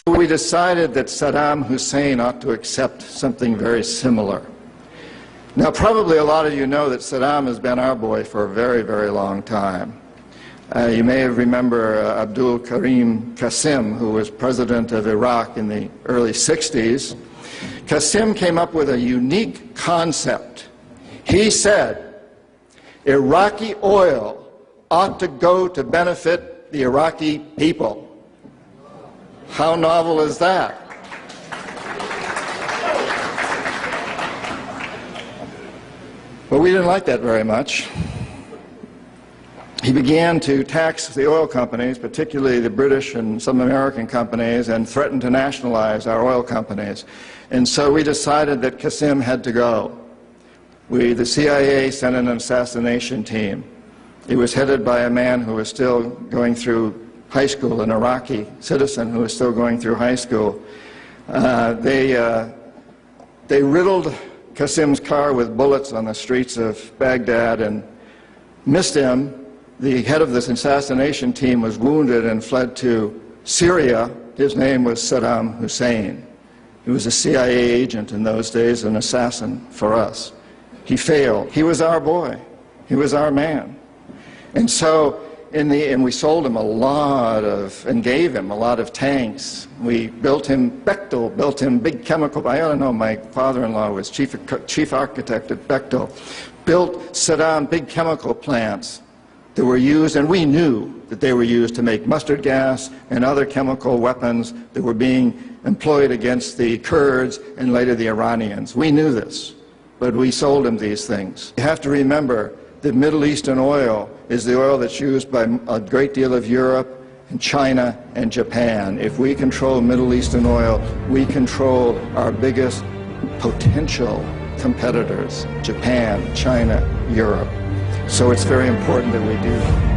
We decided that Saddam Hussein ought to accept something very similar. Now, probably a lot of you know that Saddam has been our boy for a very, very long time. You may remember Abdul Karim Qasim, who was president of Iraq in the early 60s. Qasim came up with a unique concept. He said, Iraqi oil ought to go to benefit the Iraqi people. How novel is that? But we didn't like that very much. He began to tax the oil companies, particularly the British and some American companies, and threatened to nationalize our oil companies. And so we decided that Qasim had to go. The CIA sent an assassination team. It was headed by a man who was still going through high school, an Iraqi citizen who was still going through high school. They riddled Qasim's car with bullets on the streets of Baghdad and missed him. The head of this assassination team was wounded and fled to Syria. His name was Saddam Hussein. He was a CIA agent in those days, an assassin for us. He failed. He was our boy. He was our man. And so, and we sold him a lot of, and gave him a lot of tanks. We built him, Bechtel built him big chemical, I don't know, my father-in-law was chief architect at Bechtel, built Saddam big chemical plants that were used, and we knew that they were used to make mustard gas and other chemical weapons that were being employed against the Kurds and later the Iranians. We knew this, but we sold him these things. You have to remember that Middle Eastern oil is the oil that's used by a great deal of Europe and China and Japan. If we control Middle Eastern oil, we control our biggest potential competitors, Japan, China, Europe. So it's very important that we do that.